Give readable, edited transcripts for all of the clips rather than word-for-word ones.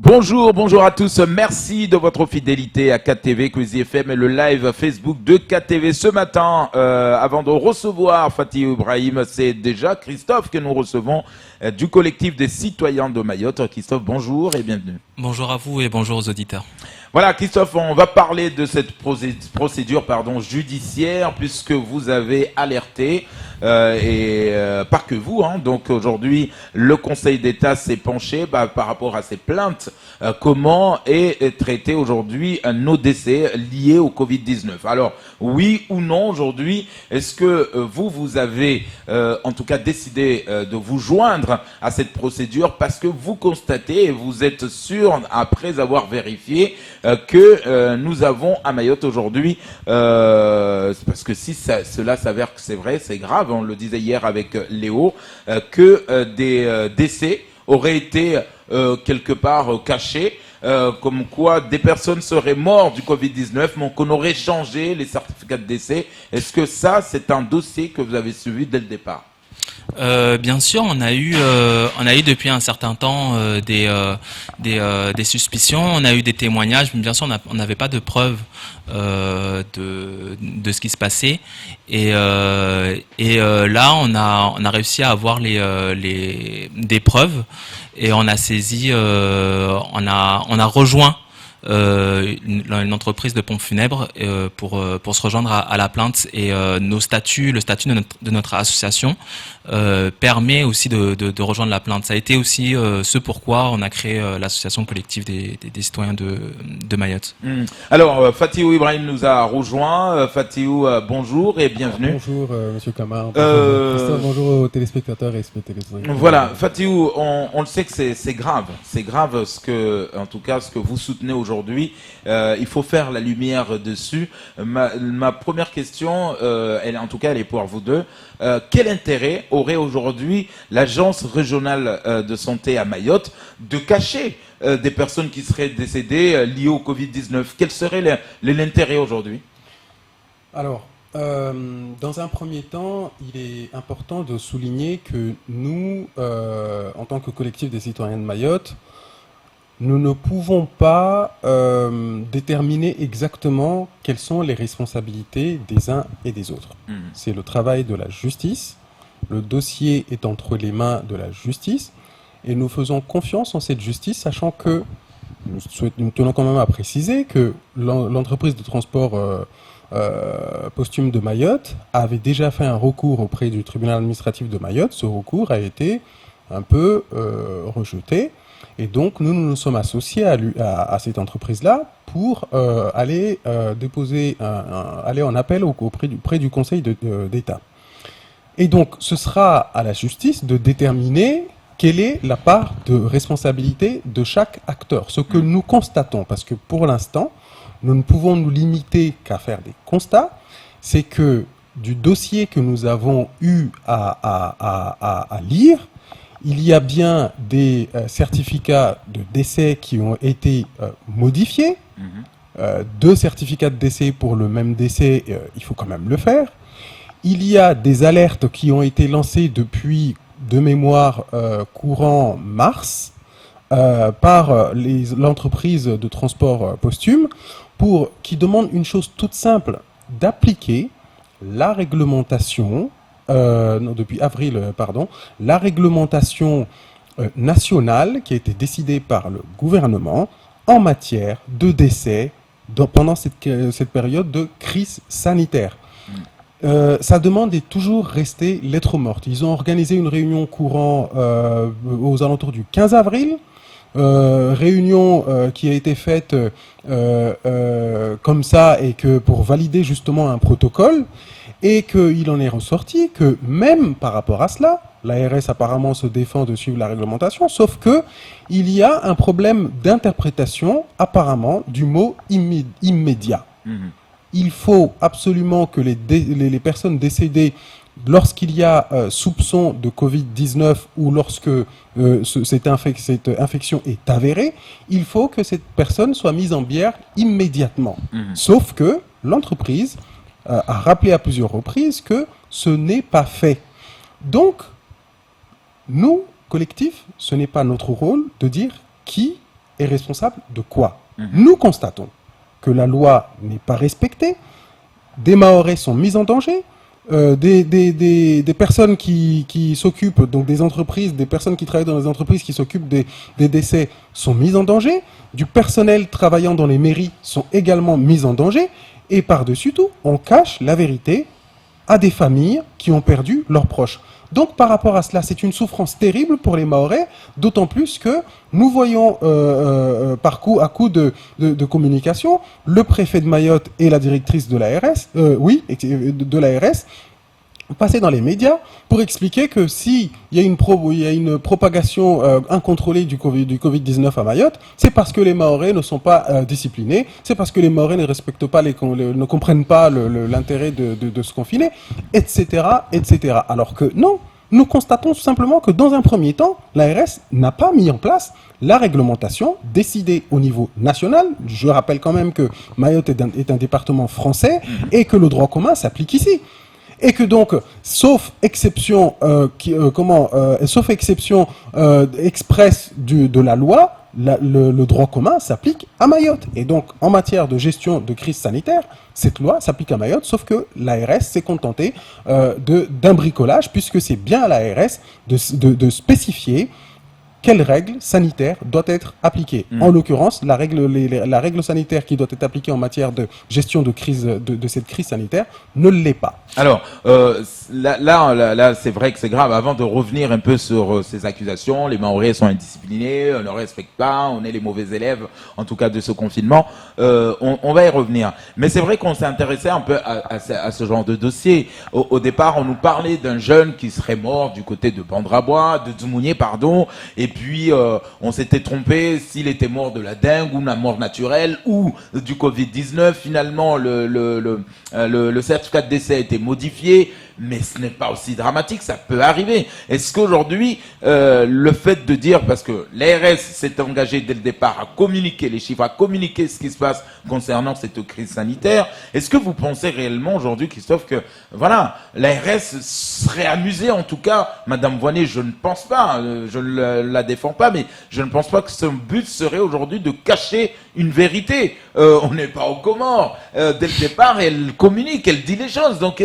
Bonjour, bonjour à tous. Merci de votre fidélité à KTV, Quizy FM et le live Facebook de KTV ce matin. Avant de recevoir Fatih Ibrahim, c'est déjà Christophe que nous recevons du collectif des citoyens de Mayotte. Christophe, bonjour et bienvenue. Bonjour à vous et bonjour aux auditeurs. Voilà, Christophe, on va parler de cette procédure judiciaire puisque vous avez alerté pas que vous. Donc aujourd'hui, le Conseil d'État s'est penché par rapport à ces plaintes. Comment est traité aujourd'hui nos décès liés au Covid-19 ? Alors, oui ou non aujourd'hui, est-ce que vous avez en tout cas décidé de vous joindre à cette procédure parce que vous constatez et vous êtes sûr, après avoir vérifié, que nous avons à Mayotte aujourd'hui, parce que si cela s'avère que c'est vrai, c'est grave, on le disait hier avec Léo, que des décès auraient été quelque part cachés, comme quoi des personnes seraient mortes du Covid-19, mais qu'on aurait changé les certificats de décès. Est-ce que ça, c'est un dossier que vous avez suivi dès le départ ? Bien sûr, on a eu depuis un certain temps des suspicions, on a eu des témoignages, mais bien sûr on n'avait pas de preuves de ce qui se passait. Et là, on a réussi à avoir des preuves et on a saisi, on a rejoint une entreprise de pompes funèbres pour se rejoindre à la plainte, et le statut de notre association permet aussi de rejoindre la plainte. Ça a été aussi ce pourquoi on a créé l'association collective des citoyens de Mayotte. Alors, Fatih Ibrahim nous a rejoint. Fatih, bonjour et bienvenue. Bonjour Monsieur Kamar, bonjour, bonjour aux téléspectateurs et téléspectateurs. Voilà, Fatih, on le sait que c'est grave. C'est grave ce que vous soutenez aujourd'hui. Il faut faire la lumière dessus. Ma première question, elle est pour vous deux. Quel intérêt aurait aujourd'hui l'agence régionale de santé à Mayotte de cacher des personnes qui seraient décédées liées au Covid-19 ? Quel serait l'intérêt aujourd'hui ? Alors, dans un premier temps, il est important de souligner que nous, en tant que collectif des citoyens de Mayotte, nous ne pouvons pas déterminer exactement quelles sont les responsabilités des uns et des autres. C'est le travail de la justice. Le dossier est entre les mains de la justice et nous faisons confiance en cette justice, sachant que nous tenons quand même à préciser que l'entreprise de transport posthume de Mayotte avait déjà fait un recours auprès du tribunal administratif de Mayotte. Ce recours a été un peu rejeté. Et donc, nous sommes associés à cette entreprise-là pour aller aller en appel auprès du Conseil d'État. Et donc, ce sera à la justice de déterminer quelle est la part de responsabilité de chaque acteur. Ce que nous constatons, parce que pour l'instant, nous ne pouvons nous limiter qu'à faire des constats, c'est que du dossier que nous avons eu à lire, il y a bien des certificats de décès qui ont été modifiés. 2 certificats de décès pour le même décès, il faut quand même le faire. Il y a des alertes qui ont été lancées depuis, de mémoire, courant mars, par l'entreprise de transport posthume, qui demande une chose toute simple, d'appliquer la réglementation depuis avril, la réglementation nationale qui a été décidée par le gouvernement en matière de décès pendant cette période de crise sanitaire. Sa demande est toujours restée lettre morte. Ils ont organisé une réunion courant aux alentours du 15 avril, réunion qui a été faite comme ça, et que pour valider justement un protocole. Et qu'il en est ressorti que même par rapport à cela, l'ARS apparemment se défend de suivre la réglementation, sauf que il y a un problème d'interprétation apparemment du mot immédiat. Il faut absolument que les personnes décédées, lorsqu'il y a soupçon de Covid-19 ou lorsque cette infection est avérée, il faut que cette personne soit mise en bière immédiatement. Sauf que l'entreprise a rappelé à plusieurs reprises que ce n'est pas fait. Donc, nous, collectif, ce n'est pas notre rôle de dire qui est responsable de quoi? Nous constatons que la loi n'est pas respectée, des Mahorais sont mis en danger, des personnes qui s'occupent, donc des entreprises, des personnes qui travaillent dans les entreprises qui s'occupent des décès sont mises en danger, du personnel travaillant dans les mairies sont également mis en danger, et par-dessus tout, on cache la vérité à des familles qui ont perdu leurs proches. Donc par rapport à cela, c'est une souffrance terrible pour les Mahorais, d'autant plus que nous voyons à coup de communication, le préfet de Mayotte et la directrice de l'ARS, de l'ARS, passer dans les médias pour expliquer que s'il y a une propagation incontrôlée du Covid-19 à Mayotte, c'est parce que les Mahorais ne sont pas disciplinés, c'est parce que les Mahorais ne respectent pas, ne comprennent pas l'intérêt de se confiner, etc., etc. Alors que non, nous constatons tout simplement que dans un premier temps, l'ARS n'a pas mis en place la réglementation décidée au niveau national. Je rappelle quand même que Mayotte est un département français et que le droit commun s'applique ici. Et que donc, sauf exception expresse de la loi, le droit commun s'applique à Mayotte. Et donc, en matière de gestion de crise sanitaire, cette loi s'applique à Mayotte, sauf que l'ARS s'est contentée d'un bricolage, puisque c'est bien à l'ARS de spécifier quelle règle sanitaire doit être appliquée. En l'occurrence, la règle sanitaire qui doit être appliquée en matière de gestion de crise, de cette crise sanitaire ne l'est pas. Alors, là, c'est vrai que c'est grave. Avant de revenir un peu sur ces accusations, les Mahorais sont indisciplinés, on ne respecte pas, on est les mauvais élèves, en tout cas de ce confinement. On va y revenir. Mais c'est vrai qu'on s'est intéressé un peu à ce genre de dossier. Au départ, on nous parlait d'un jeune qui serait mort du côté de Bandrabois, de Dzumounié, pardon, et puis on s'était trompé s'il était mort de la dengue ou de la mort naturelle ou du Covid-19. Finalement, le certificat de décès a été modifié, mais ce n'est pas aussi dramatique, ça peut arriver. Est-ce qu'aujourd'hui, le fait de dire, parce que l'ARS s'est engagé dès le départ à communiquer les chiffres, à communiquer ce qui se passe concernant cette crise sanitaire, est-ce que vous pensez réellement aujourd'hui, Christophe, que voilà, l'ARS serait amusée, en tout cas, Madame Voynet, je ne pense pas, je ne la défends pas, mais je ne pense pas que son but serait aujourd'hui de cacher une vérité. On n'est pas aux Comores. Dès le départ, elle communique, elle dit les choses. Donc,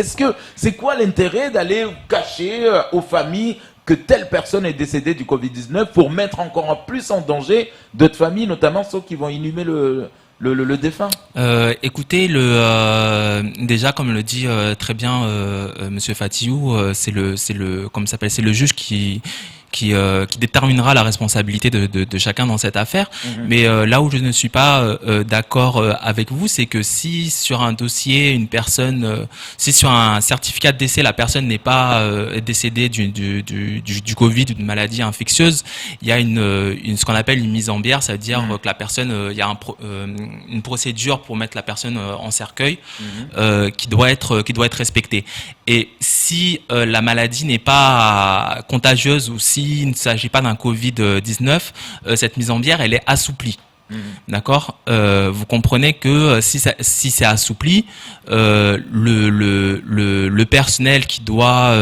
c'est quoi l'intérêt d'aller cacher aux familles que telle personne est décédée du Covid-19 pour mettre encore plus en danger d'autres familles, notamment ceux qui vont inhumer le défunt? Écoutez, déjà comme le dit très bien Monsieur Fatiou, c'est le juge qui déterminera la responsabilité de chacun dans cette affaire. Mais là où je ne suis pas d'accord avec vous, c'est que si sur un dossier, si sur un certificat de décès, la personne n'est pas décédée du Covid, d'une maladie infectieuse, il y a ce qu'on appelle une mise en bière, ça veut dire que la personne, il y a une procédure pour mettre la personne en cercueil qui doit être respectée. Et si la maladie n'est pas contagieuse ou s'il ne s'agit pas d'un Covid-19, cette mise en bière, elle est assouplie. D'accord. Vous comprenez que si c'est assoupli, le personnel qui doit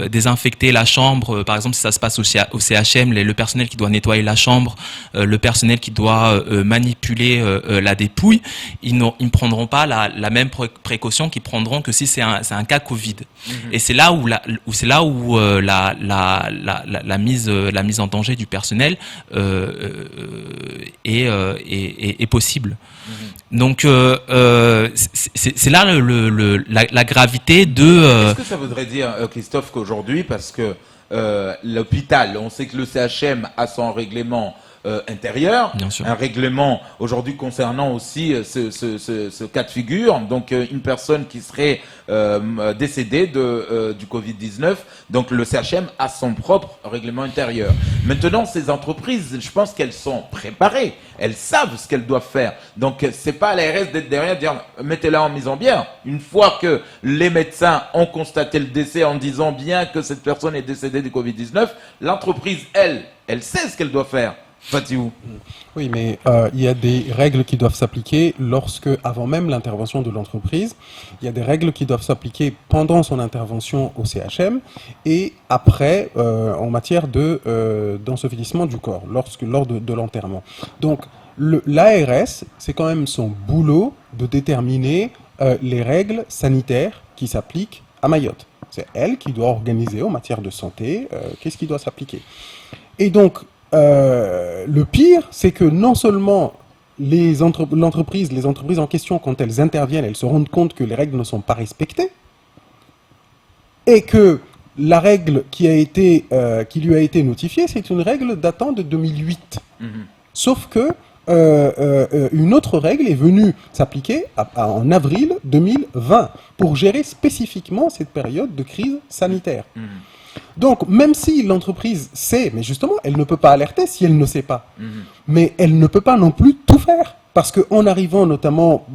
désinfecter la chambre, par exemple si ça se passe au CHM, le personnel qui doit nettoyer la chambre, le personnel qui doit manipuler la dépouille, ils ne prendront pas la même précaution qu'ils prendront que si c'est un cas Covid. Et c'est là où la mise en danger du personnel est possible. Donc c'est là la gravité de. Est-ce que ça voudrait dire, Christophe, qu'aujourd'hui, parce que l'hôpital, on sait que le CHM a son règlement intérieur, un règlement aujourd'hui concernant aussi ce cas de figure, donc une personne qui serait décédée du Covid-19, donc le CHM a son propre règlement intérieur. Maintenant, ces entreprises, je pense qu'elles sont préparées, elles savent ce qu'elles doivent faire, donc c'est pas à l'ARS d'être derrière dire mettez-la en mise en bière. Une fois que les médecins ont constaté le décès en disant bien que cette personne est décédée du Covid-19, l'entreprise, elle sait ce qu'elle doit faire. Fatiou. Oui, mais il y a des règles qui doivent s'appliquer avant même l'intervention de l'entreprise. Il y a des règles qui doivent s'appliquer pendant son intervention au CHM et après en matière d'ensevelissement du corps, lors de l'enterrement. Donc, l'ARS, c'est quand même son boulot de déterminer les règles sanitaires qui s'appliquent à Mayotte. C'est elle qui doit organiser en matière de santé qu'est-ce qui doit s'appliquer. Et donc, le pire, c'est que non seulement les entreprises en question, quand elles interviennent, elles se rendent compte que les règles ne sont pas respectées et que la règle qui lui a été notifiée, c'est une règle datant de 2008. Sauf que une autre règle est venue s'appliquer en avril 2020 pour gérer spécifiquement cette période de crise sanitaire. Donc, même si l'entreprise sait, mais justement, elle ne peut pas alerter si elle ne sait pas. Mais elle ne peut pas non plus tout faire. Parce qu'en arrivant notamment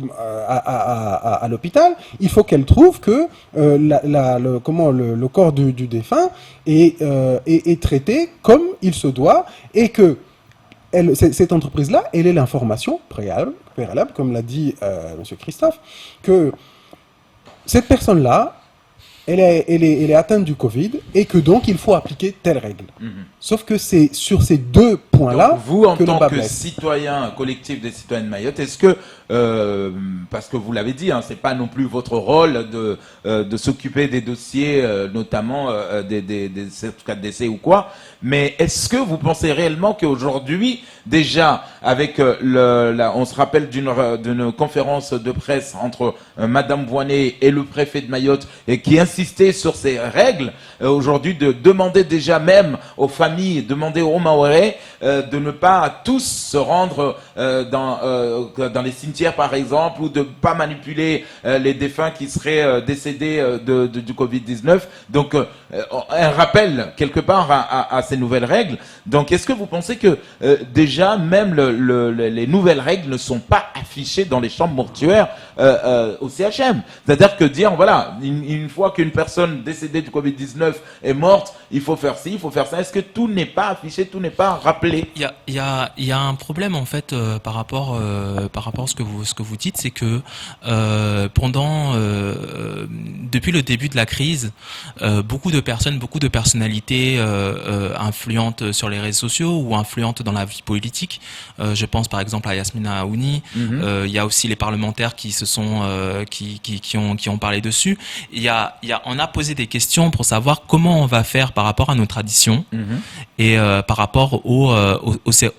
à l'hôpital, il faut qu'elle trouve que le corps du défunt est traité comme il se doit et que cette entreprise-là, elle ait l'information préalable, comme l'a dit M. Christophe, que cette personne-là, elle est atteinte du Covid et que donc il faut appliquer telle règle. Sauf que c'est sur ces deux points-là donc, vous, en que tant le bas que blesse. citoyen collectif des citoyens de Mayotte, est-ce que, parce que vous l'avez dit, hein, c'est pas non plus votre rôle de s'occuper des dossiers, notamment des certificats de décès ou quoi, mais est-ce que vous pensez réellement qu'aujourd'hui, déjà, avec on se rappelle d'une conférence de presse entre Madame Voinet et le préfet de Mayotte, et qui insistait sur ces règles, aujourd'hui, de demander déjà même aux familles, demander aux Mahorais de ne pas tous se rendre dans les cimetières, par exemple, ou de ne pas manipuler les défunts qui seraient décédés du Covid-19. Donc, un rappel, quelque part, à ces nouvelles règles. Donc, est-ce que vous pensez que déjà, même les nouvelles règles ne sont pas affichées dans les chambres mortuaires au CHM? C'est-à-dire que dire, voilà, une fois qu'une personne décédée du Covid-19 est morte, il faut faire ci, il faut faire ça. Est-ce que tout n'est pas affiché, tout n'est pas rappelé? Il y a un problème en fait par rapport à ce que vous dites, c'est que depuis le début de la crise, beaucoup de personnes, beaucoup de personnalités influentes sur les réseaux sociaux ou influentes dans la vie politique. Je pense par exemple à Yasmina Aouni. Il y a aussi les parlementaires qui ont parlé dessus. On a posé des questions pour savoir comment on va faire par rapport à nos traditions et par rapport aux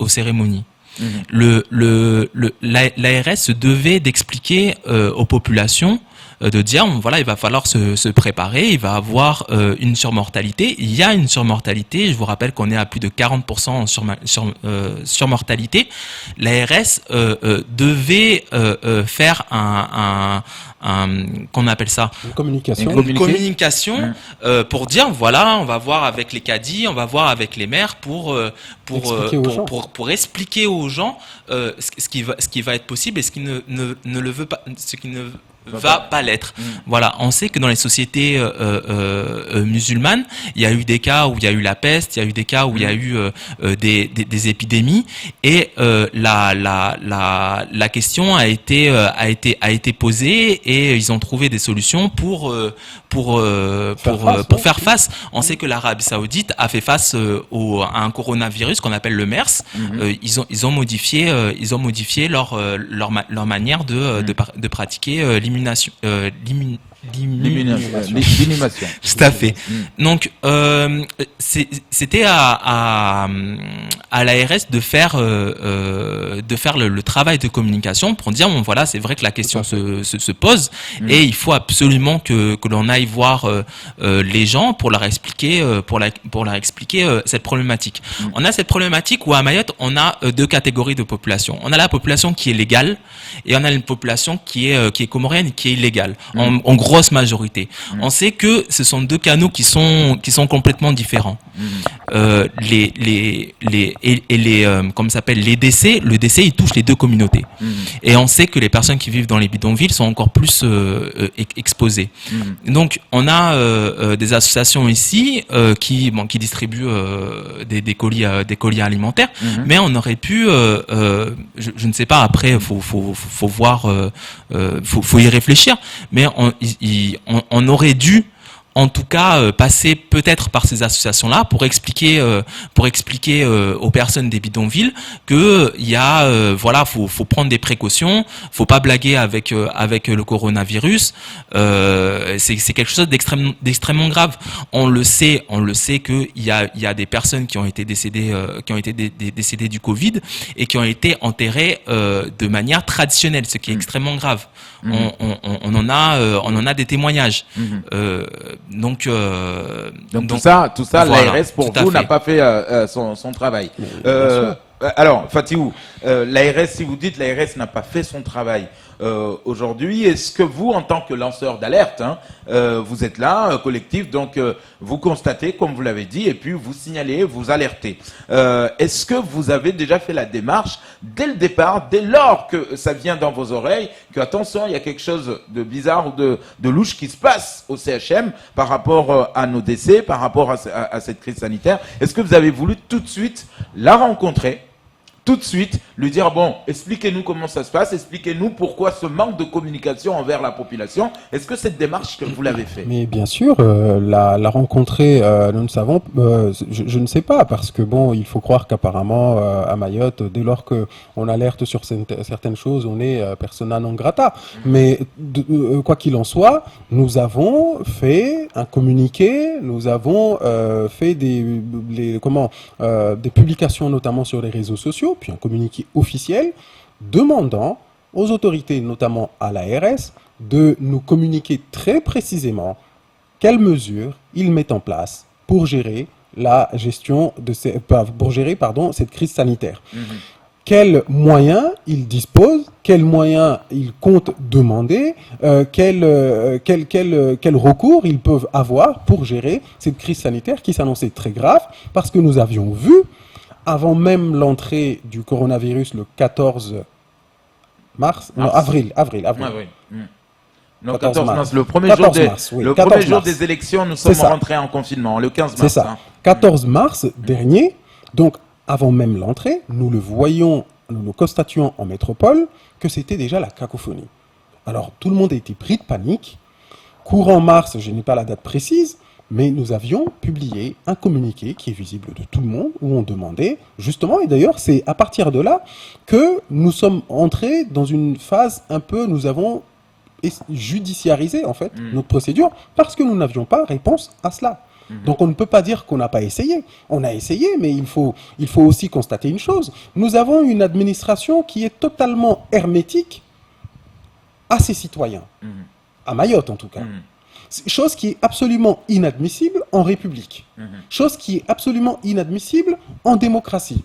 cérémonies. L'ARS se devait d'expliquer aux populations, de dire voilà, il va falloir se préparer, il va avoir une surmortalité. Il y a une surmortalité, je vous rappelle qu'on est à plus de 40% en surmortalité. L'ARS devait faire qu'on appelle ça Une communication. une communication pour dire voilà, on va voir avec les cadis, on va voir avec les maires pour expliquer aux gens ce qui va être possible et ce qui ne le veut pas, ce qui ne va pas l'être. Voilà, on sait que dans les sociétés musulmanes, il y a eu des cas où il y a eu la peste, il y a eu des cas où il y a eu des épidémies, et la question a été posée et ils ont trouvé des solutions pour faire face. On sait que l'Arabie Saoudite a fait face à un coronavirus qu'on appelle le MERS. Ils ont modifié leur manière de pratiquer l'immunation. L'inhumation. Tout à fait. Donc, c'était à l'ARS de faire le travail de communication pour dire bon voilà, c'est vrai que la question se pose et il faut absolument que l'on aille voir les gens pour leur expliquer cette problématique. On a cette problématique où à Mayotte on a deux catégories de population. On a la population qui est légale et on a une population qui est comorienne et qui est illégale. En grosse majorité. On sait que ce sont deux canaux qui sont complètement différents. comme ça s'appelle, les décès, le décès, il touche les deux communautés. Et on sait que les personnes qui vivent dans les bidonvilles sont encore plus exposées. Donc, on a des associations ici qui distribuent des colis alimentaires, mais on aurait pu, je ne sais pas. Après, faut voir, faut y réfléchir. Mais on aurait dû, en tout cas, passer peut-être par ces associations-là pour expliquer aux personnes des bidonvilles que il y a, faut prendre des précautions, faut pas blaguer avec le coronavirus. C'est quelque chose d'extrêmement grave. On le sait que il y a des personnes qui ont été décédées du Covid et qui ont été enterrées de manière traditionnelle, ce qui est extrêmement grave. On en a des témoignages. Donc tout ça, voilà, l'ARS pour vous n'a pas fait son travail. Alors, Fatihou, l'ARS, si vous dites l'ARS n'a pas fait son travail, aujourd'hui, est-ce que vous, en tant que lanceur d'alerte, vous êtes là, collectif, donc vous constatez, comme vous l'avez dit, et puis vous signalez, vous alertez. Est-ce que vous avez déjà fait la démarche dès le départ, dès lors que ça vient dans vos oreilles, que attention, il y a quelque chose de bizarre ou de louche qui se passe au CHM par rapport à nos décès, par rapport à cette crise sanitaire? Est-ce que vous avez voulu tout de suite la rencontrer, tout de suite lui dire, bon, expliquez-nous comment ça se passe, expliquez-nous pourquoi ce manque de communication envers la population? Est-ce que cette démarche que vous l'avez fait? Mais bien sûr, la rencontrer, nous ne savons, je ne sais pas, parce que bon, il faut croire qu'apparemment à Mayotte, dès lors que on alerte sur certaines choses, on est persona non grata. Mais quoi qu'il en soit, nous avons fait un communiqué, nous avons fait des publications notamment sur les réseaux sociaux, puis un communiqué officiel demandant aux autorités, notamment à l'ARS, de nous communiquer très précisément quelles mesures ils mettent en place pour gérer la gestion de cette crise sanitaire. Quels moyens ils disposent, quels moyens ils comptent demander, quel recours ils peuvent avoir pour gérer cette crise sanitaire qui s'annonçait très grave, parce que nous avions vu, avant même l'entrée du coronavirus le 14 mars, non, avril. Non, 14 mars, le premier jour des élections, nous sommes rentrés en confinement, le 15 mars. C'est ça. 14 mars dernier, donc avant même l'entrée, nous le constations en métropole que c'était déjà la cacophonie. Alors tout le monde a été pris de panique. Courant mars, je n'ai pas la date précise, mais nous avions publié un communiqué qui est visible de tout le monde, où on demandait, justement, et d'ailleurs c'est à partir de là que nous sommes entrés dans une phase un peu, nous avons judiciarisé en fait notre procédure, parce que nous n'avions pas réponse à cela. Donc on ne peut pas dire qu'on n'a pas essayé. On a essayé, mais il faut aussi constater une chose. Nous avons une administration qui est totalement hermétique à ses citoyens, à Mayotte en tout cas. Chose qui est absolument inadmissible en République. Chose qui est absolument inadmissible en démocratie.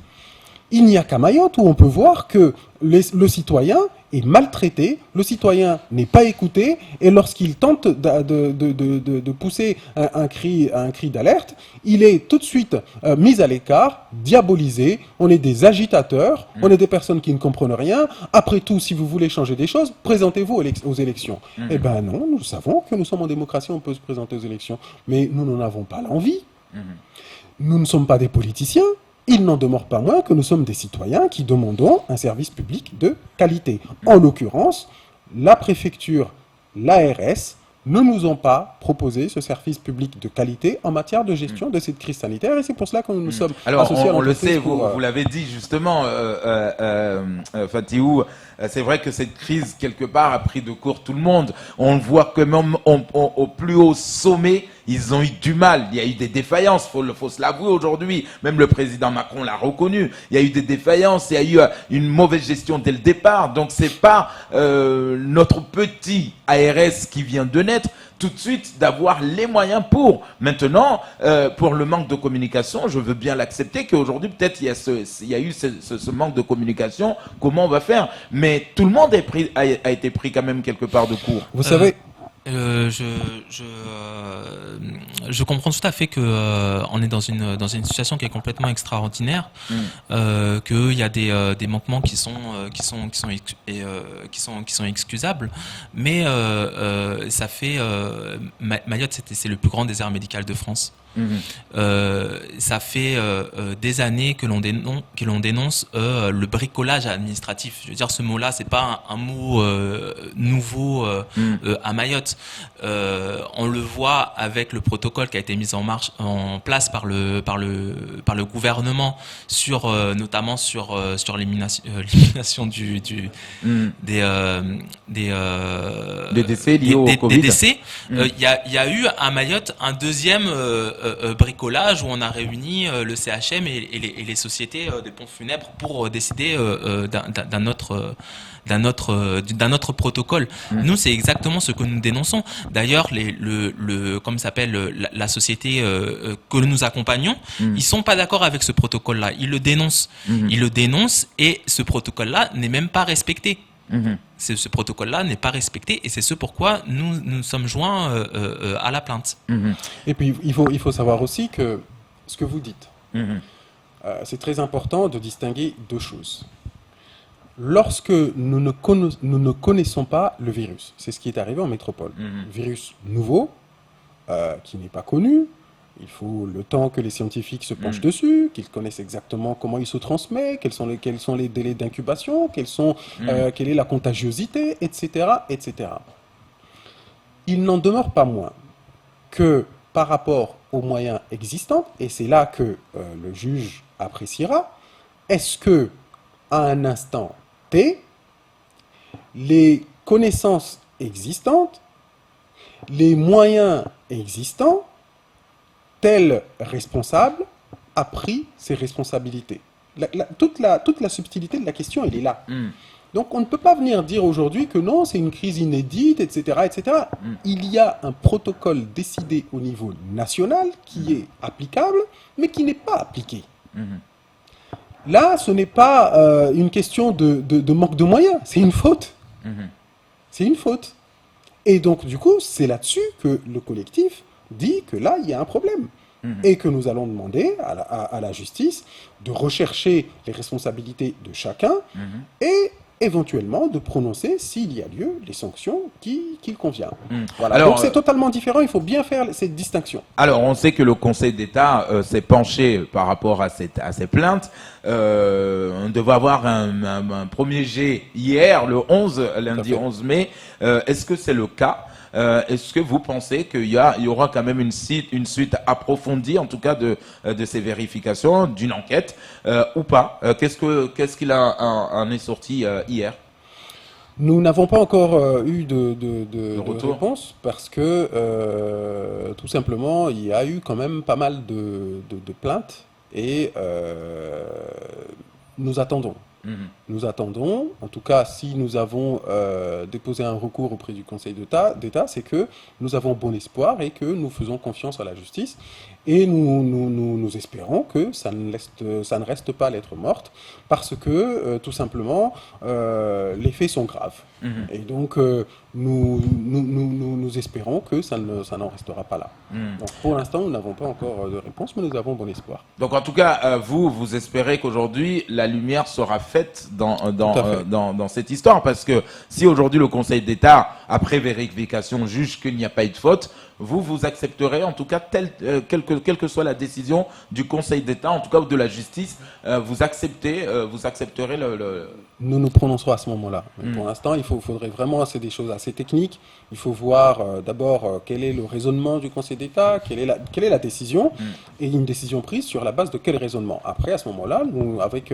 Il n'y a qu'à Mayotte où on peut voir que le citoyen est maltraité, le citoyen n'est pas écouté, et lorsqu'il tente de pousser un cri d'alerte, il est tout de suite mis à l'écart, diabolisé. On est des agitateurs, on est des personnes qui ne comprennent rien. Après tout, si vous voulez changer des choses, présentez-vous aux élections. Eh ben non, nous savons que nous sommes en démocratie, on peut se présenter aux élections, mais nous n'en avons pas l'envie. Nous ne sommes pas des politiciens. Il n'en demeure pas moins que nous sommes des citoyens qui demandons un service public de qualité. En l'occurrence, la préfecture, l'ARS ne nous ont pas proposé ce service public de qualité en matière de gestion de cette crise sanitaire, et c'est pour cela que nous nous sommes associés à l'entreprise. On le sait, vous l'avez dit justement, Fatihou, c'est vrai que cette crise, quelque part, a pris de court tout le monde. On le voit que même au plus haut sommet, ils ont eu du mal. Il y a eu des défaillances, faut se l'avouer aujourd'hui. Même le président Macron l'a reconnu. Il y a eu des défaillances, il y a eu une mauvaise gestion dès le départ. Donc c'est pas notre petit ARS qui vient de naître tout de suite d'avoir les moyens pour. Maintenant, pour le manque de communication, je veux bien l'accepter qu'aujourd'hui peut-être il y a eu ce manque de communication. Comment on va faire? Mais tout le monde a été pris quand même quelque part de court. Vous savez. Je comprends tout à fait que on est dans une situation qui est complètement extraordinaire, qu'il y a des manquements qui sont excusables, mais ça fait Mayotte, c'est le plus grand désert médical de France. Ça fait des années que l'on dénonce le bricolage administratif. Je veux dire, ce mot-là, c'est pas un mot nouveau à Mayotte. On le voit avec le protocole qui a été mis en place par le gouvernement notamment sur l'élimination des décès liés au Covid. Des décès. Il y a eu à Mayotte un deuxième bricolage où on a réuni le CHM et les sociétés des pompes funèbres pour décider d'un autre protocole. Nous, c'est exactement ce que nous dénonçons. D'ailleurs, comme s'appelle la société que nous accompagnons, ils sont pas d'accord avec ce protocole-là. Ils le dénoncent. Ils le dénoncent et ce protocole-là n'est même pas respecté. Ce protocole-là n'est pas respecté et c'est ce pourquoi nous sommes joints à la plainte. Et puis, il faut savoir aussi que ce que vous dites, c'est très important de distinguer deux choses. Lorsque nous ne connaissons pas le virus, c'est ce qui est arrivé en métropole. Virus nouveau, qui n'est pas connu, il faut le temps que les scientifiques se penchent dessus, qu'ils connaissent exactement comment il se transmet, quels sont les délais d'incubation, quelle est la contagiosité, etc., etc. Il n'en demeure pas moins que par rapport aux moyens existants, et c'est là que le juge appréciera, est-ce que à un instant T, les connaissances existantes, les moyens existants, tel responsable a pris ses responsabilités. Toute la subtilité de la question, elle est là. Donc on ne peut pas venir dire aujourd'hui que non, c'est une crise inédite, etc. etc. Il y a un protocole décidé au niveau national qui est applicable, mais qui n'est pas appliqué. Là, ce n'est pas une question de manque de moyens, c'est une faute. C'est une faute. Et donc, du coup, c'est là-dessus que le collectif dit que là, il y a un problème. Et que nous allons demander à la justice de rechercher les responsabilités de chacun et éventuellement de prononcer, s'il y a lieu, les sanctions qu'il convient. Voilà. Alors, donc c'est totalement différent, il faut bien faire cette distinction. Alors on sait que le Conseil d'État s'est penché par rapport à ces plaintes. On devait avoir un premier jet hier, lundi 11 mai. Est-ce que c'est le cas ? Est-ce que vous pensez qu'il y aura quand même une suite approfondie, en tout cas de ces vérifications, d'une enquête ou pas? Qu'est-ce qu'il en est sorti hier? Nous n'avons pas encore eu de réponse parce que tout simplement il y a eu quand même pas mal de plaintes et nous attendons. Nous attendons, en tout cas si nous avons déposé un recours auprès du Conseil d'État, c'est que nous avons bon espoir et que nous faisons confiance à la justice et nous espérons que ça ne reste pas lettre morte parce que tout simplement les faits sont graves. Et donc nous espérons que ça n'en restera pas là. Donc pour l'instant nous n'avons pas encore de réponse mais nous avons bon espoir. Donc en tout cas vous espérez qu'aujourd'hui la lumière sera faite dans cette histoire, parce que si aujourd'hui le Conseil d'État, après vérification, juge qu'il n'y a pas eu de faute, vous accepterez, en tout cas, quelle que soit la décision du Conseil d'État, en tout cas ou de la justice, vous accepterez Nous nous prononcerons à ce moment-là. Pour l'instant, il faudrait vraiment, c'est des choses assez techniques. Il faut voir d'abord quel est le raisonnement du Conseil d'État, quelle est la décision, et une décision prise sur la base de quel raisonnement. Après, à ce moment-là, nous, avec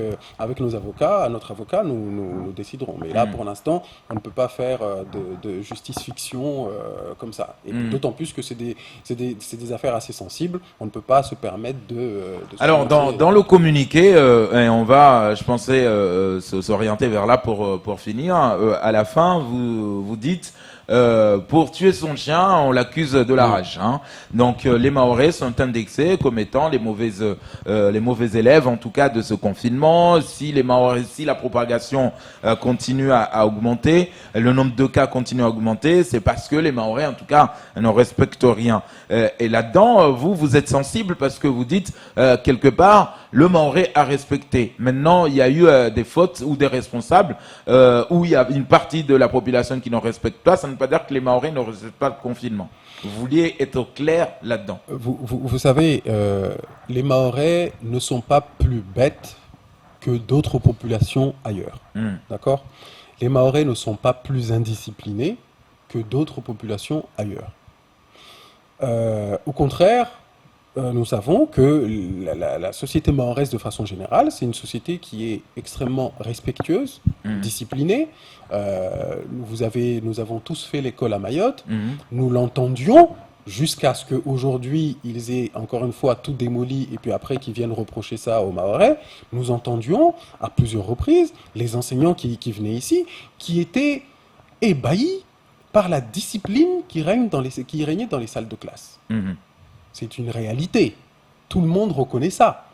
nos avocats, notre avocat, nous déciderons. Mais là, pour l'instant, on ne peut pas faire de justice-fiction comme ça. Et d'autant plus que c'est des affaires assez sensibles. On ne peut pas se permettre de Alors, dans le communiqué, et on va, je pensais, s'orienter vers là pour finir. À la fin, vous dites pour tuer son chien, on l'accuse de la rage. Hein. Donc les Mahorais sont indexés comme étant les mauvais élèves, en tout cas de ce confinement. Si la propagation continue à augmenter, le nombre de cas continue à augmenter, c'est parce que les Mahorais, en tout cas, ne respectent rien. Et là-dedans, vous êtes sensible parce que vous dites quelque part, le Mahorais a respecté. Maintenant, il y a eu des fautes ou des responsables où il y a une partie de la population qui ne respecte pas. Ça ne veut pas dire que les Mahorais ne respectent pas le confinement. Vous vouliez être clair là-dedans. Vous savez, les Mahorais ne sont pas plus bêtes que d'autres populations ailleurs. D'accord ? Les Mahorais ne sont pas plus indisciplinés que d'autres populations ailleurs. Au contraire, nous savons que la société mahoraise, de façon générale, c'est une société qui est extrêmement respectueuse, disciplinée. Nous avons tous fait l'école à Mayotte. Nous l'entendions jusqu'à ce qu'aujourd'hui, ils aient encore une fois tout démoli et puis après qu'ils viennent reprocher ça aux Mahorais. Nous entendions à plusieurs reprises les enseignants qui venaient ici, qui étaient ébahis par la discipline qui régnait dans les salles de classe. C'est une réalité. Tout le monde reconnaît ça.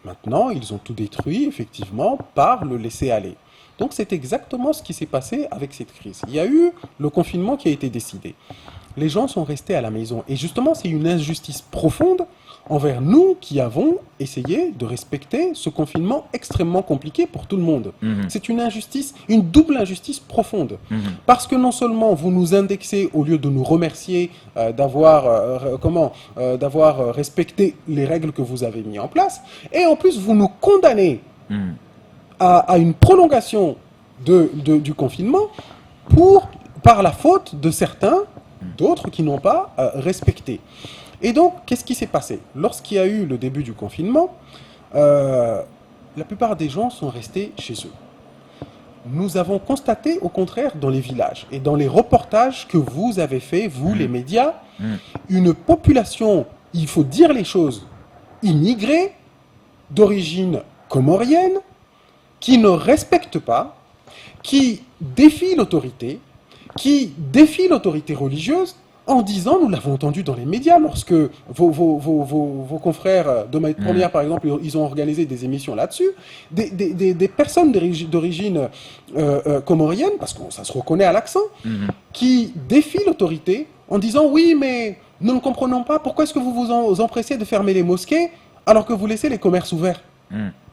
Maintenant, ils ont tout détruit, effectivement, par le laisser-aller. Donc, c'est exactement ce qui s'est passé avec cette crise. Il y a eu le confinement qui a été décidé. Les gens sont restés à la maison. Et justement, c'est une injustice profonde envers nous qui avons essayé de respecter ce confinement extrêmement compliqué pour tout le monde. C'est une injustice, une double injustice profonde. Parce que non seulement vous nous indexez au lieu de nous remercier d'avoir respecté les règles que vous avez mises en place, et en plus vous nous condamnez à une prolongation du confinement par la faute de certains, d'autres qui n'ont pas respecté. Et donc, qu'est-ce qui s'est passé ? Lorsqu'il y a eu le début du confinement, la plupart des gens sont restés chez eux. Nous avons constaté, au contraire, dans les villages et dans les reportages que vous avez faits, vous, les médias, une population, il faut dire les choses, immigrée, d'origine comorienne, qui ne respecte pas, qui défie l'autorité religieuse, en disant, nous l'avons entendu dans les médias, lorsque vos confrères de Mayotte Première, par exemple, ils ont organisé des émissions là-dessus, des personnes d'origine comorienne, parce que ça se reconnaît à l'accent, qui défient l'autorité en disant, oui, mais nous ne comprenons pas, pourquoi est-ce que vous vous empressez de fermer les mosquées alors que vous laissez les commerces ouverts ?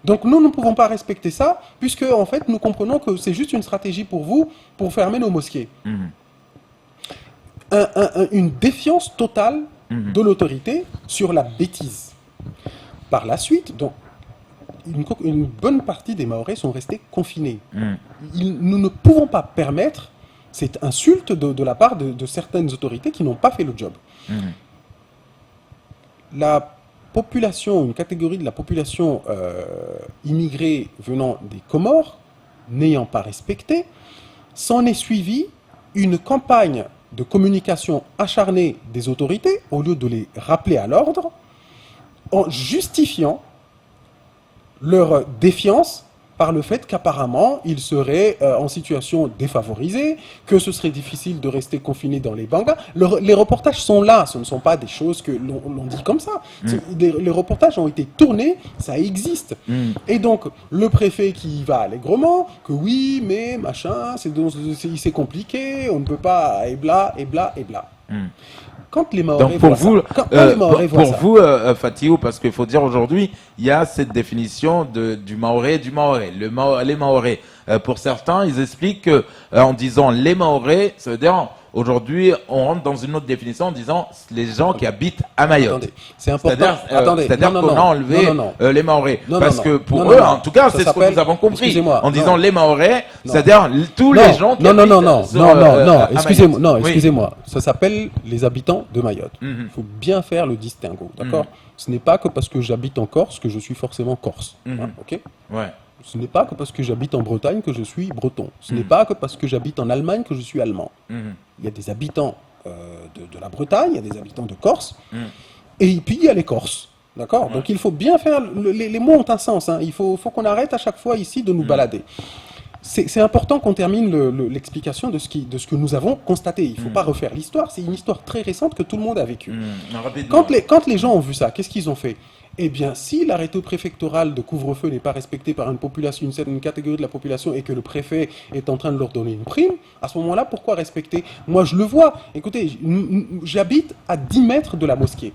Donc nous ne pouvons pas respecter ça, puisque en fait, nous comprenons que c'est juste une stratégie pour vous, pour fermer nos mosquées. Une défiance totale de l'autorité sur la bêtise. Par la suite, donc, une bonne partie des Mahorais sont restés confinés. Nous ne pouvons pas permettre cette insulte de la part de certaines autorités qui n'ont pas fait le job. La population, une catégorie de la population immigrée venant des Comores, n'ayant pas respecté, s'en est suivi une campagne de communication acharnée des autorités, au lieu de les rappeler à l'ordre, en justifiant leur défiance par le fait qu'apparemment ils seraient en situation défavorisée, que ce serait difficile de rester confinés dans les bangas. Les reportages sont là, ce ne sont pas des choses que l'on dit comme ça. Les reportages ont été tournés, ça existe. Et donc le préfet qui y va allègrement, que oui, mais machin, c'est compliqué, on ne peut pas, et bla, et bla, et bla. Quand les Mahorais vous, Fatihou, parce qu'il faut dire aujourd'hui, il y a cette définition du Mahorais et du Mahorais. Les Mahorais, pour certains, ils expliquent que, en disant les Mahorais, ça veut dire aujourd'hui, on rentre dans une autre définition en disant les gens qui habitent à Mayotte. Attendez, c'est important. C'est-à-dire qu'on a enlevé les Mahorais. Parce que pour eux, en tout cas, c'est ce que nous avons compris. En disant les Mahorais, c'est-à-dire tous les gens qui habitent excusez-moi. Ça s'appelle les habitants de Mayotte. Il faut bien faire le distinguo, d'accord ? Ce n'est pas que parce que j'habite en Corse que je suis forcément corse. Ok ? Ouais. Ce n'est pas que parce que j'habite en Bretagne que je suis breton. Ce n'est pas que parce que j'habite en Allemagne que je suis allemand. Il y a des habitants de la Bretagne, il y a des habitants de Corse, et puis il y a les Corses. D'accord ? Donc il faut bien faire... Les mots ont un sens. Il faut qu'on arrête à chaque fois ici de nous balader. c'est important qu'on termine l'explication de ce que nous avons constaté. Il ne faut pas refaire l'histoire. C'est une histoire très récente que tout le monde a vécue. Quand les gens ont vu ça, qu'est-ce qu'ils ont fait? Eh bien, si l'arrêté préfectoral de couvre-feu n'est pas respecté par une population, une catégorie de la population, et que le préfet est en train de leur donner une prime, à ce moment-là, pourquoi respecter? Moi, je le vois. Écoutez, j'habite à 10 mètres de la mosquée.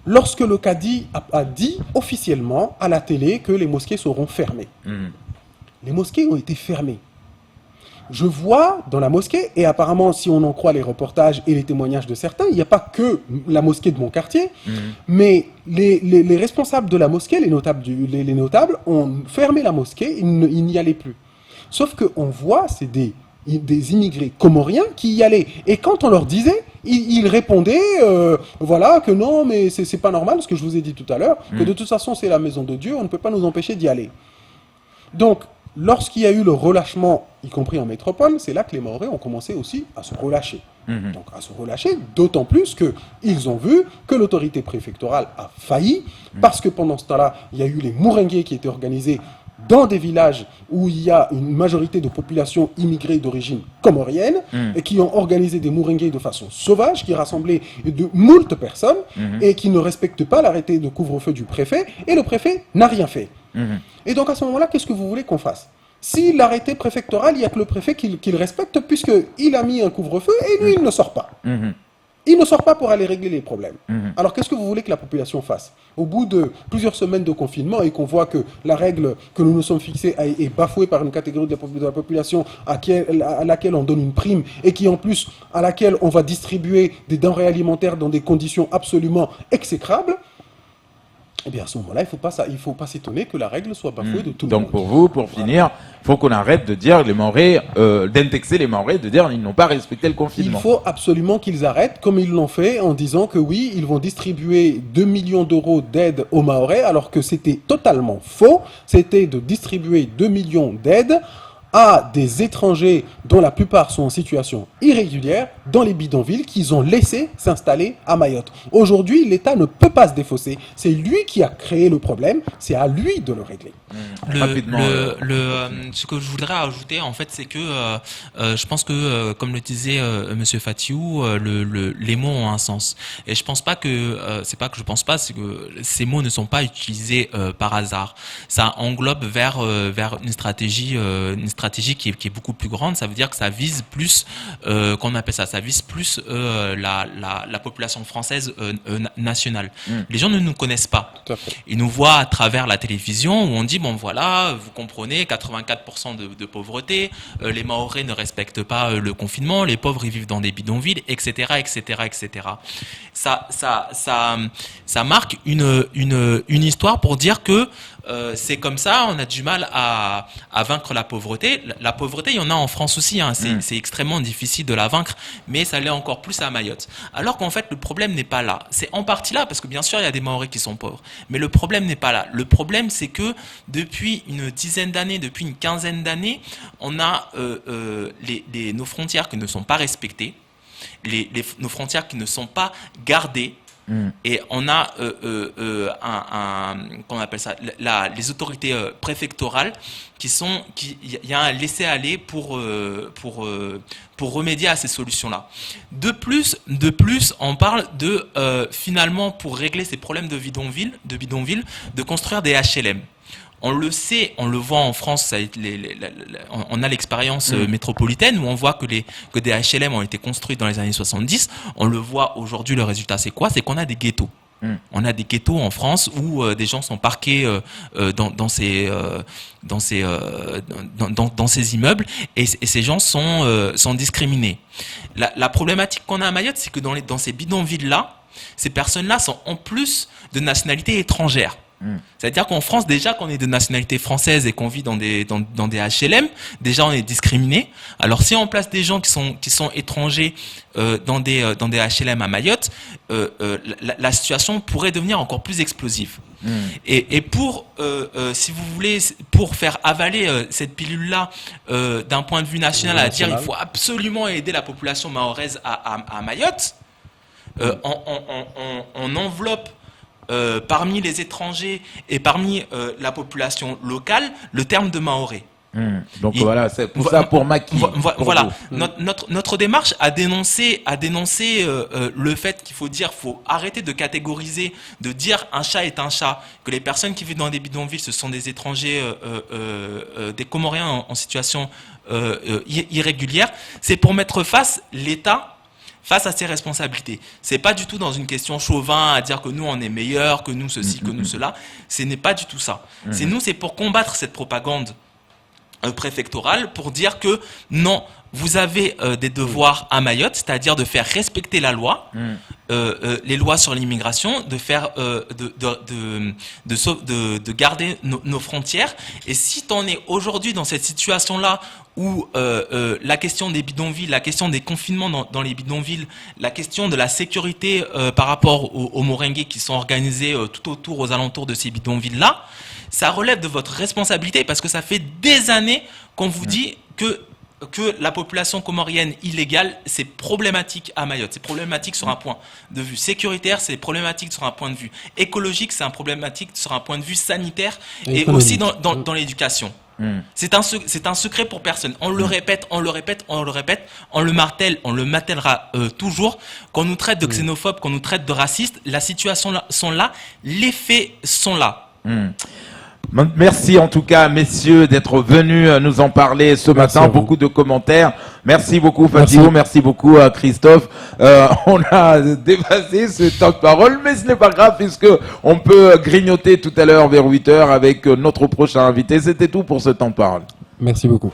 Lorsque le cadi a dit officiellement à la télé que les mosquées seront fermées, les mosquées ont été fermées. Je vois dans la mosquée, et apparemment, si on en croit les reportages et les témoignages de certains, il n'y a pas que la mosquée de mon quartier, mais les responsables de la mosquée, les notables ont fermé la mosquée, ils n'y allaient plus. Sauf qu'on voit, c'est des immigrés comoriens qui y allaient. Et quand on leur disait, ils répondaient, voilà, que non, mais c'est pas normal, ce que je vous ai dit tout à l'heure, que de toute façon, c'est la maison de Dieu, on ne peut pas nous empêcher d'y aller. Donc, lorsqu'il y a eu le relâchement, y compris en métropole, c'est là que les Mahorais ont commencé aussi à se relâcher. Donc à se relâcher, d'autant plus qu'ils ont vu que l'autorité préfectorale a failli, parce que pendant ce temps-là, il y a eu les Mouringués qui étaient organisés dans des villages où il y a une majorité de population immigrée d'origine comorienne, et qui ont organisé des Mouringués de façon sauvage, qui rassemblaient de moult personnes, et qui ne respectent pas l'arrêté de couvre-feu du préfet, et le préfet n'a rien fait. Et donc à ce moment-là, qu'est-ce que vous voulez qu'on fasse? Si l'arrêté préfectoral, il n'y a que le préfet qui le respecte, puisqu'il a mis un couvre-feu, et lui, il ne sort pas. Il ne sort pas pour aller régler les problèmes. Alors qu'est-ce que vous voulez que la population fasse? Au bout de plusieurs semaines de confinement, et qu'on voit que la règle que nous nous sommes fixée est bafouée par une catégorie de la population à laquelle on donne une prime, et qui en plus, à laquelle on va distribuer des denrées alimentaires dans des conditions absolument exécrables, eh bien, à ce moment-là, il faut pas s'étonner que la règle soit bafouée de tout le monde. Donc, pour vous, pour finir, il faut qu'on arrête de dire les Mahorais, d'indexer les Mahorais, de dire qu'ils n'ont pas respecté le confinement. Il faut absolument qu'ils arrêtent, comme ils l'ont fait, en disant que oui, ils vont distribuer 2 millions d'euros d'aide aux Mahorais, alors que c'était totalement faux. C'était de distribuer 2 millions d'aides à des étrangers dont la plupart sont en situation irrégulière dans les bidonvilles qu'ils ont laissé s'installer à Mayotte. Aujourd'hui, l'État ne peut pas se défausser. C'est lui qui a créé le problème, c'est à lui de le régler. Ce que je voudrais ajouter, en fait, c'est que je pense que, comme le disait Monsieur Fatiou, les mots ont un sens. Et je pense pas que c'est pas que je pense pas, c'est que ces mots ne sont pas utilisés par hasard. Ça englobe vers une stratégie qui est beaucoup plus grande. Ça veut dire que ça vise plus, qu'on appelle ça vise plus la population française nationale. Les gens ne nous connaissent pas. Ils nous voient à travers la télévision où on dit bon voilà, vous comprenez, 84% de pauvreté, les Mahorais ne respectent pas le confinement, les pauvres ils vivent dans des bidonvilles, etc., etc., etc. Ça marque une histoire pour dire que c'est comme ça, on a du mal à vaincre la pauvreté. La pauvreté, il y en a en France aussi, hein. C'est extrêmement difficile de la vaincre, mais ça l'est encore plus à Mayotte. Alors qu'en fait, le problème n'est pas là. C'est en partie là, parce que bien sûr, il y a des Mahorais qui sont pauvres, mais le problème n'est pas là. Le problème, c'est que depuis une dizaine d'années, depuis une quinzaine d'années, on a nos frontières qui ne sont pas respectées, nos frontières qui ne sont pas gardées. Et on a comment on appelle ça, les autorités préfectorales il y a un laisser-aller pour remédier à ces solutions-là. De plus, on parle de finalement pour régler ces problèmes de bidonville, de construire des HLM. On le sait, on le voit en France, on a l'expérience métropolitaine où on voit que des HLM ont été construits dans les années 70. On le voit aujourd'hui, le résultat c'est quoi? C'est qu'on a des ghettos. On a des ghettos en France où des gens sont parqués dans ces immeubles et ces gens sont discriminés. La problématique qu'on a à Mayotte, c'est que dans ces bidonvilles-là, ces personnes-là sont en plus de nationalité étrangère. C'est-à-dire qu'en France, déjà qu'on est de nationalité française et qu'on vit dans des HLM, déjà on est discriminé. Alors si on place des gens qui sont étrangers dans des HLM à Mayotte, la situation pourrait devenir encore plus explosive. Et pour, si vous voulez, pour faire avaler cette pilule-là d'un point de vue national, à dire il faut absolument aider la population mahoraise à Mayotte, on enveloppe parmi les étrangers et parmi la population locale le terme de Mahorais. Donc voilà, c'est pour ça pour Macky. Voilà, notre démarche a dénoncé le fait qu'il faut arrêter de catégoriser, de dire un chat est un chat, que les personnes qui vivent dans des bidonvilles ce sont des étrangers, des Comoriens en situation irrégulière. C'est pour mettre l'État face à ses responsabilités. C'est pas du tout dans une question chauvin à dire que nous on est meilleurs, que nous ceci, que nous cela. Ce n'est pas du tout ça. C'est pour combattre cette propagande préfectorale, pour dire que non, vous avez des devoirs à Mayotte, c'est-à-dire de faire respecter la loi, les lois sur l'immigration, de faire, de garder nos frontières. Et si tu en es aujourd'hui dans cette situation-là où la question des bidonvilles, la question des confinements dans les bidonvilles, la question de la sécurité par rapport aux moringues qui sont organisés tout autour, aux alentours de ces bidonvilles-là, ça relève de votre responsabilité, parce que ça fait des années qu'on vous dit que la population comorienne illégale, c'est problématique à Mayotte. C'est problématique sur un point de vue sécuritaire, c'est problématique sur un point de vue écologique, c'est problématique sur un point de vue sanitaire et aussi dans l'éducation. C'est un secret pour personne. On le répète, on le martèlera toujours. Qu'on nous traite de xénophobes, qu'on nous traite de racistes, la situation sont là, les faits sont là. Merci en tout cas, messieurs, d'être venus nous en parler ce matin. Beaucoup de commentaires. Merci beaucoup, Fatihou. Merci beaucoup, Christophe. On a dépassé ce temps de parole, mais ce n'est pas grave puisque on peut grignoter tout à l'heure vers 8h avec notre prochain invité. C'était tout pour ce temps de parole. Merci beaucoup.